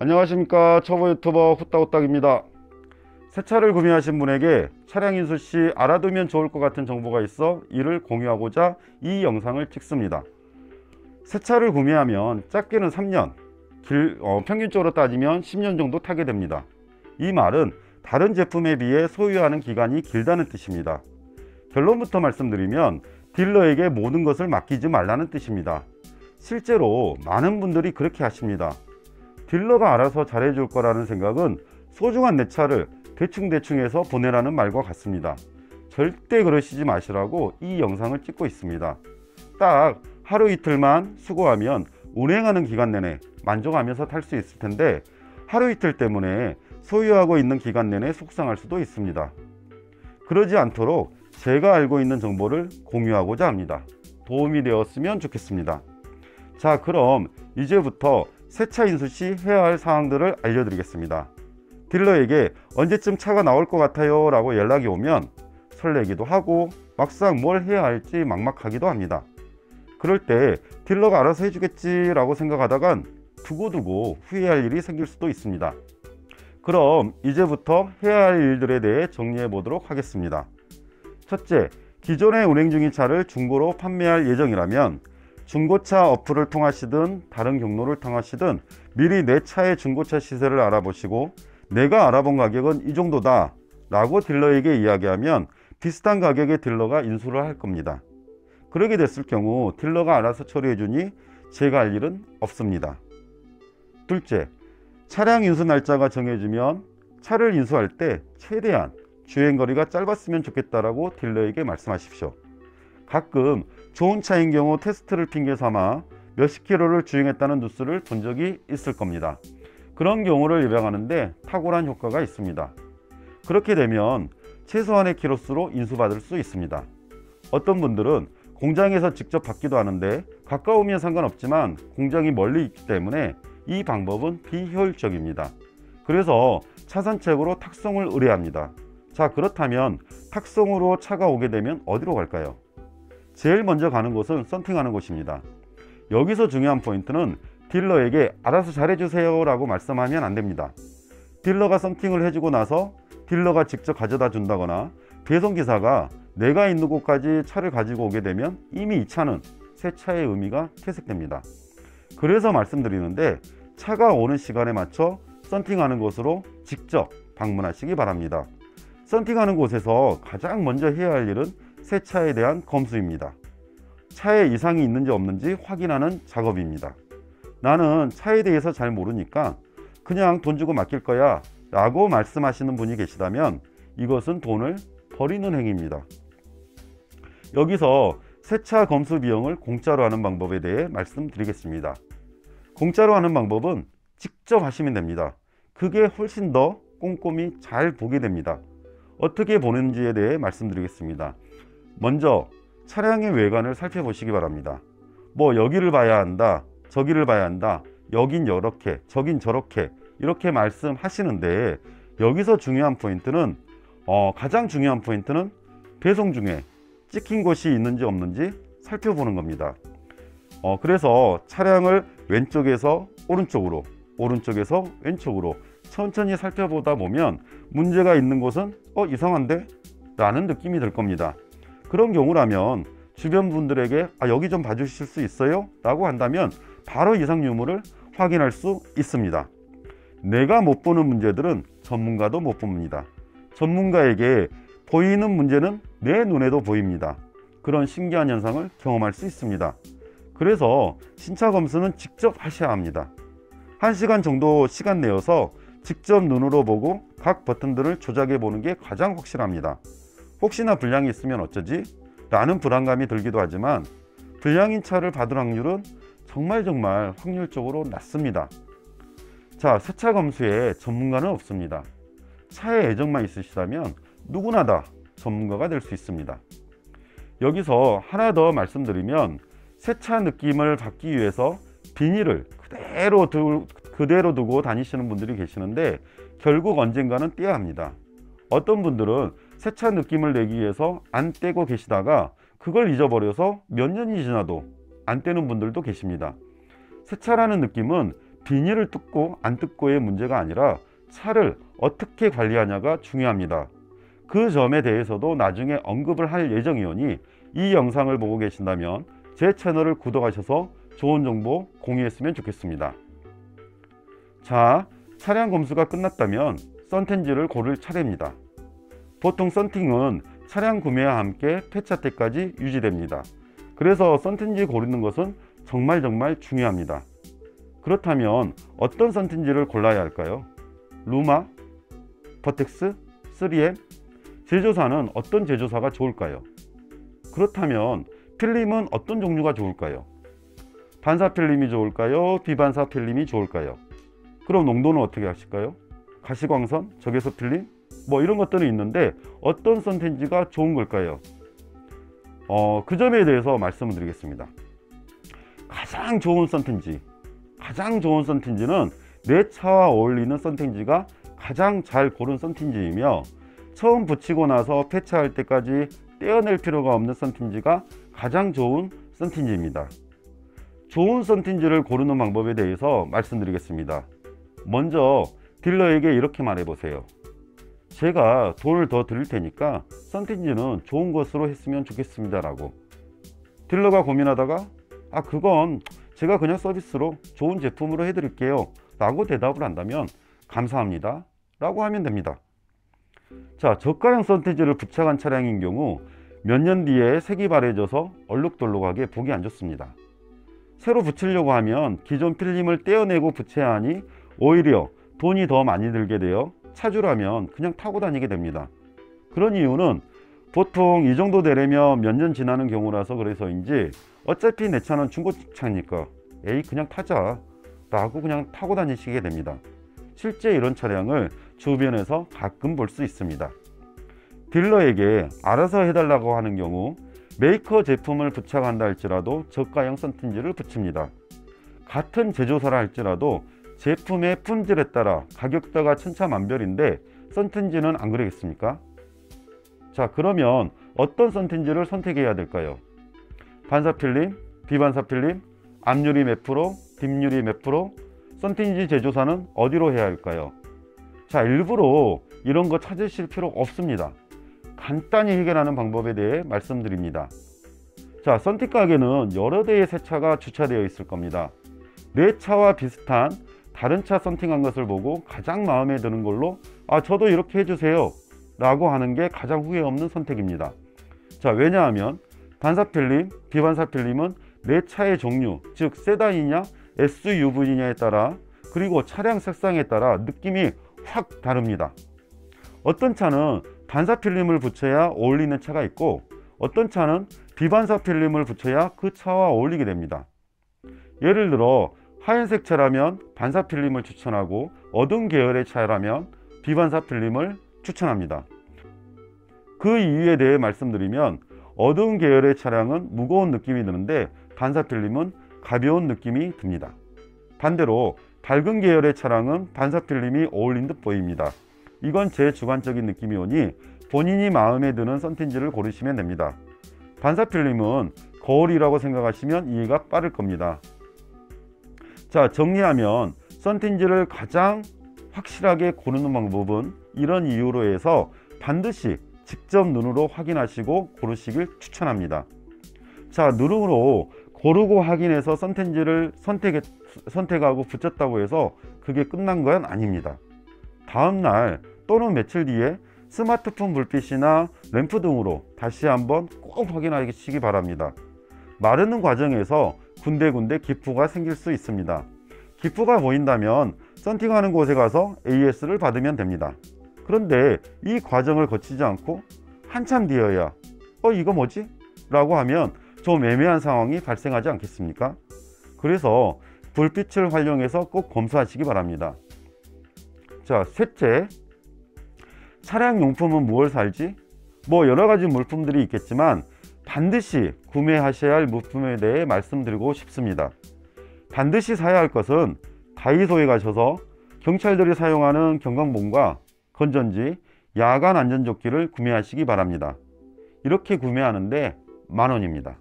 안녕하십니까, 초보 유튜버 후딱후딱입니다. 새 차를 구매하신 분에게 차량 인수 시 알아두면 좋을 것 같은 정보가 있어 이를 공유하고자 이 영상을 찍습니다. 새 차를 구매하면 작게는 3년, 평균적으로 따지면 10년 정도 타게 됩니다. 이 말은 다른 제품에 비해 소유하는 기간이 길다는 뜻입니다. 결론부터 말씀드리면 딜러에게 모든 것을 맡기지 말라는 뜻입니다. 실제로 많은 분들이 그렇게 하십니다. 딜러가 알아서 잘해줄 거라는 생각은 소중한 내 차를 대충 해서 보내라는 말과 같습니다. 절대 그러시지 마시라고 이 영상을 찍고 있습니다. 딱 하루 이틀만 수고하면 운행하는 기간 내내 만족하면서 탈 수 있을 텐데, 하루 이틀 때문에 소유하고 있는 기간 내내 속상할 수도 있습니다. 그러지 않도록 제가 알고 있는 정보를 공유하고자 합니다. 도움이 되었으면 좋겠습니다. 자, 그럼 이제부터 새차 인수 시 해야 할 사항들을 알려드리겠습니다. 딜러에게 언제쯤 차가 나올 것 같아요 라고 연락이 오면 설레기도 하고 막상 뭘 해야 할지 막막하기도 합니다. 그럴 때 딜러가 알아서 해주겠지 라고 생각하다간 두고두고 후회할 일이 생길 수도 있습니다. 그럼 이제부터 해야 할 일들에 대해 정리해 보도록 하겠습니다. 첫째, 기존에 운행 중인 차를 중고로 판매할 예정이라면 중고차 어플을 통하시든 다른 경로를 통하시든 미리 내 차의 중고차 시세를 알아보시고 내가 알아본 가격은 이 정도다 라고 딜러에게 이야기하면 비슷한 가격의 딜러가 인수를 할 겁니다. 그러게 됐을 경우 딜러가 알아서 처리해 주니 제가 할 일은 없습니다. 둘째, 차량 인수 날짜가 정해지면 차를 인수할 때 최대한 주행거리가 짧았으면 좋겠다라고 딜러에게 말씀하십시오. 가끔 좋은 차인 경우 테스트를 핑계 삼아 몇십 킬로를 주행했다는 뉴스를 본 적이 있을 겁니다. 그런 경우를 예방하는데 탁월한 효과가 있습니다. 그렇게 되면 최소한의 키로수로 인수받을 수 있습니다. 어떤 분들은 공장에서 직접 받기도 하는데 가까우면 상관없지만 공장이 멀리 있기 때문에 이 방법은 비효율적입니다. 그래서 차선책으로 탁송을 의뢰합니다. 자, 그렇다면 탁송으로 차가 오게 되면 어디로 갈까요? 제일 먼저 가는 곳은 썬팅하는 곳입니다. 여기서 중요한 포인트는 딜러에게 알아서 잘해주세요 라고 말씀하면 안됩니다. 딜러가 썬팅을 해주고 나서 딜러가 직접 가져다 준다거나 배송기사가 내가 있는 곳까지 차를 가지고 오게 되면 이미 이 차는 새 차의 의미가 퇴색됩니다. 그래서 말씀드리는데 차가 오는 시간에 맞춰 썬팅하는 곳으로 직접 방문하시기 바랍니다. 썬팅하는 곳에서 가장 먼저 해야 할 일은 새 차에 대한 검수입니다. 차에 이상이 있는지 없는지 확인하는 작업입니다. 나는 차에 대해서 잘 모르니까 그냥 돈 주고 맡길 거야 라고 말씀하시는 분이 계시다면 이것은 돈을 버리는 행위입니다. 여기서 새 차 검수 비용을 공짜로 하는 방법에 대해 말씀드리겠습니다. 공짜로 하는 방법은 직접 하시면 됩니다. 그게 훨씬 더 꼼꼼히 잘 보게 됩니다. 어떻게 보는지에 대해 말씀드리겠습니다. 먼저 차량의 외관을 살펴보시기 바랍니다. 뭐 여기를 봐야 한다, 저기를 봐야 한다, 여긴 이렇게 저긴 저렇게 이렇게 말씀하시는데, 여기서 중요한 포인트는 가장 중요한 포인트는 배송 중에 찍힌 곳이 있는지 없는지 살펴보는 겁니다. 그래서 차량을 왼쪽에서 오른쪽으로, 오른쪽에서 왼쪽으로 천천히 살펴보다 보면 문제가 있는 곳은 이상한데? 라는 느낌이 들 겁니다. 그런 경우라면 주변 분들에게 여기 좀 봐주실 수 있어요? 라고 한다면 바로 이상 유무를 확인할 수 있습니다. 내가 못 보는 문제들은 전문가도 못 봅니다. 전문가에게 보이는 문제는 내 눈에도 보입니다. 그런 신기한 현상을 경험할 수 있습니다. 그래서 신차 검수는 직접 하셔야 합니다. 1시간 정도 시간 내어서 직접 눈으로 보고 각 버튼들을 조작해 보는 게 가장 확실합니다. 혹시나 불량이 있으면 어쩌지? 라는 불안감이 들기도 하지만 불량인 차를 받을 확률은 정말 확률적으로 낮습니다. 자, 새차 검수에 전문가는 없습니다. 차에 애정만 있으시다면 누구나 다 전문가가 될 수 있습니다. 여기서 하나 더 말씀드리면 새차 느낌을 받기 위해서 비닐을 그대로 두고 다니시는 분들이 계시는데 결국 언젠가는 떼야 합니다. 어떤 분들은 새차 느낌을 내기 위해서 안 떼고 계시다가 그걸 잊어버려서 몇 년이 지나도 안 떼는 분들도 계십니다. 새 차라는 느낌은 비닐을 뜯고 안 뜯고의 문제가 아니라 차를 어떻게 관리하냐가 중요합니다. 그 점에 대해서도 나중에 언급을 할 예정이오니 이 영상을 보고 계신다면 제 채널을 구독하셔서 좋은 정보 공유했으면 좋겠습니다. 자, 차량 검수가 끝났다면 썬텐지를 고를 차례입니다. 보통 썬팅은 차량 구매와 함께 폐차 때까지 유지됩니다. 그래서 썬텐지 고르는 것은 정말 중요합니다. 그렇다면 어떤 썬텐지를 골라야 할까요? 루마? 버텍스? 3M? 제조사는 어떤 제조사가 좋을까요? 그렇다면 필름은 어떤 종류가 좋을까요? 반사 필름이 좋을까요? 비반사 필름이 좋을까요? 그럼 농도는 어떻게 하실까요? 가시광선, 적외선 필름? 뭐 이런 것들은 있는데 어떤 썬텐지가 좋은 걸까요? 그 점에 대해서 말씀을 드리겠습니다. 가장 좋은 썬텐지는 내 차와 어울리는 썬텐지가 가장 잘 고른 썬텐지이며, 처음 붙이고 나서 폐차할 때까지 떼어낼 필요가 없는 썬텐지가 가장 좋은 썬텐지입니다. 좋은 썬텐지를 고르는 방법에 대해서 말씀드리겠습니다. 먼저 딜러에게 이렇게 말해 보세요. 제가 돈을 더 드릴 테니까 썬텐지는 좋은 것으로 했으면 좋겠습니다 라고. 딜러가 고민하다가 그건 제가 그냥 서비스로 좋은 제품으로 해드릴게요 라고 대답을 한다면 감사합니다 라고 하면 됩니다. 자, 저가형 썬텐지를 부착한 차량인 경우 몇 년 뒤에 색이 바래져서 얼룩덜룩하게 보기 안 좋습니다. 새로 붙이려고 하면 기존 필름을 떼어내고 붙여야 하니 오히려 돈이 더 많이 들게 되어 차주라면 그냥 타고 다니게 됩니다. 그런 이유는 보통 이 정도 되려면 몇 년 지나는 경우라서 그래서인지, 어차피 내 차는 중고차니까 에이 그냥 타자 라고 그냥 타고 다니시게 됩니다. 실제 이런 차량을 주변에서 가끔 볼 수 있습니다. 딜러에게 알아서 해달라고 하는 경우 메이커 제품을 부착한다 할지라도 저가형 썬텐지를 붙입니다. 같은 제조사라 할지라도 제품의 품질에 따라 가격대가 천차만별인데 썬텐지는 안 그러겠습니까? 자, 그러면 어떤 썬텐지를 선택해야 될까요? 반사 필름, 비반사 필름, 앞유리 몇 프로, 뒷유리 몇 프로, 썬텐지 제조사는 어디로 해야 할까요? 자, 일부러 이런 거 찾으실 필요 없습니다. 간단히 해결하는 방법에 대해 말씀드립니다. 자, 썬팅 가게는 여러 대의 새 차가 주차되어 있을 겁니다. 내 차와 비슷한 다른 차 썬팅한 것을 보고 가장 마음에 드는 걸로 저도 이렇게 해주세요 라고 하는 게 가장 후회 없는 선택입니다. 자, 왜냐하면 반사 필름, 비반사 필름은 내 차의 종류, 즉 세단이냐 SUV냐에 따라, 그리고 차량 색상에 따라 느낌이 확 다릅니다. 어떤 차는 반사 필름을 붙여야 어울리는 차가 있고, 어떤 차는 비반사 필름을 붙여야 그 차와 어울리게 됩니다. 예를 들어 하얀색 차라면 반사 필름을 추천하고, 어두운 계열의 차라면 비반사 필름을 추천합니다. 그 이유에 대해 말씀드리면, 어두운 계열의 차량은 무거운 느낌이 드는데 반사 필름은 가벼운 느낌이 듭니다. 반대로 밝은 계열의 차량은 반사 필름이 어울린 듯 보입니다. 이건 제 주관적인 느낌이 오니 본인이 마음에 드는 썬텐지를 고르시면 됩니다. 반사 필름은 거울이라고 생각하시면 이해가 빠를 겁니다. 자, 정리하면 썬텐지를 가장 확실하게 고르는 방법은 이런 이유로 해서 반드시 직접 눈으로 확인하시고 고르시길 추천합니다. 자, 눈으로 고르고 확인해서 썬텐지를 선택하고 붙였다고 해서 그게 끝난 건 아닙니다. 다음날 또는 며칠 뒤에 스마트폰 불빛이나 램프 등으로 다시 한번 꼭 확인하시기 바랍니다. 마르는 과정에서 군데군데 기포가 생길 수 있습니다. 기포가 보인다면 썬팅하는 곳에 가서 AS를 받으면 됩니다. 그런데 이 과정을 거치지 않고 한참 뒤에야 이거 뭐지? 라고 하면 좀 애매한 상황이 발생하지 않겠습니까? 그래서 불빛을 활용해서 꼭 검수하시기 바랍니다. 자, 셋째, 차량 용품은 무엇을 살지? 여러가지 물품들이 있겠지만 반드시 구매하셔야 할 물품에 대해 말씀드리고 싶습니다. 반드시 사야 할 것은 다이소에 가셔서 경찰들이 사용하는 경광봉과 건전지, 야간 안전조끼를 구매하시기 바랍니다. 이렇게 구매하는데 10,000원입니다.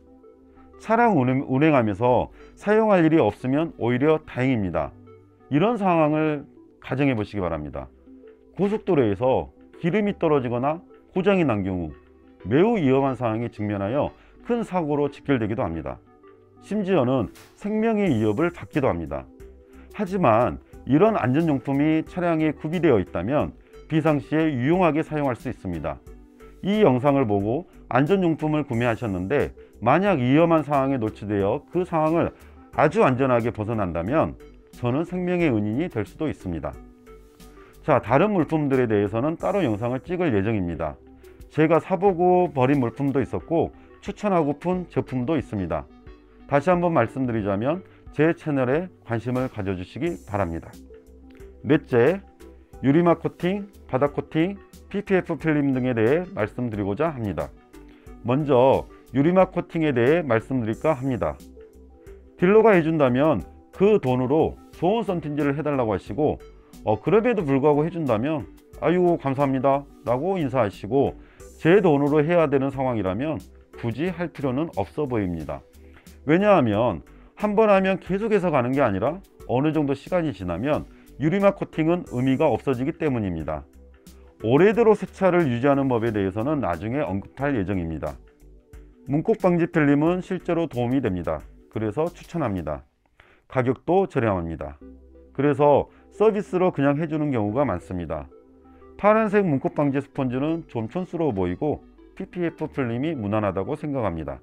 차량 운행하면서 사용할 일이 없으면 오히려 다행입니다. 이런 상황을 가정해 보시기 바랍니다. 고속도로에서 기름이 떨어지거나 고장이 난 경우 매우 위험한 상황에 직면하여 큰 사고로 직결되기도 합니다. 심지어는 생명의 위협을 받기도 합니다. 하지만 이런 안전용품이 차량에 구비되어 있다면 비상시에 유용하게 사용할 수 있습니다. 이 영상을 보고 안전용품을 구매하셨는데 만약 위험한 상황에 노출되어 그 상황을 아주 안전하게 벗어난다면 저는 생명의 은인이 될 수도 있습니다. 자, 다른 물품들에 대해서는 따로 영상을 찍을 예정입니다. 제가 사보고 버린 물품도 있었고 추천하고픈 제품도 있습니다. 다시 한번 말씀드리자면 제 채널에 관심을 가져주시기 바랍니다. 넷째, 유리막 코팅, 바닥 코팅, PPF 필름 등에 대해 말씀드리고자 합니다. 먼저 유리막 코팅에 대해 말씀드릴까 합니다. 딜러가 해준다면 그 돈으로 좋은 썬팅지를 해달라고 하시고 그럼에도 불구하고 해준다면 아유 감사합니다 라고 인사하시고 제 돈으로 해야 되는 상황이라면 굳이 할 필요는 없어 보입니다. 왜냐하면 한 번 하면 계속해서 가는 게 아니라 어느 정도 시간이 지나면 유리막 코팅은 의미가 없어지기 때문입니다. 오래도록 세차를 유지하는 법에 대해서는 나중에 언급할 예정입니다. 문콕 방지 필름은 실제로 도움이 됩니다. 그래서 추천합니다. 가격도 저렴합니다. 그래서 서비스로 그냥 해주는 경우가 많습니다. 파란색 문콕 방지 스펀지는 좀 촌스러워 보이고 PPF 필름이 무난하다고 생각합니다.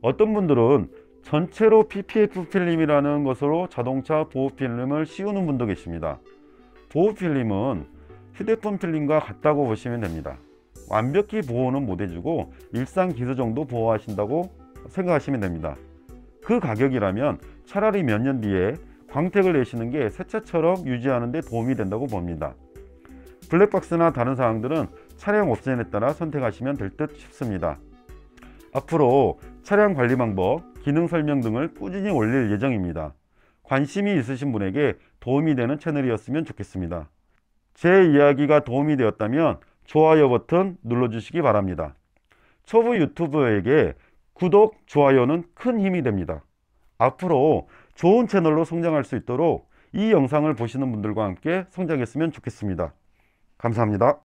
어떤 분들은 전체로 PPF 필름이라는 것으로 자동차 보호 필름을 씌우는 분도 계십니다. 보호 필름은 휴대폰 필름과 같다고 보시면 됩니다. 완벽히 보호는 못 해주고 일상 기수 정도 보호하신다고 생각하시면 됩니다. 그 가격이라면 차라리 몇 년 뒤에 광택을 내시는 게 새 차처럼 유지하는 데 도움이 된다고 봅니다. 블랙박스나 다른 사항들은 차량 옵션에 따라 선택하시면 될 듯 싶습니다. 앞으로 차량 관리 방법, 기능 설명 등을 꾸준히 올릴 예정입니다. 관심이 있으신 분에게 도움이 되는 채널이었으면 좋겠습니다. 제 이야기가 도움이 되었다면 좋아요 버튼 눌러주시기 바랍니다. 초보 유튜버에게 구독, 좋아요는 큰 힘이 됩니다. 앞으로 좋은 채널로 성장할 수 있도록 이 영상을 보시는 분들과 함께 성장했으면 좋겠습니다. 감사합니다.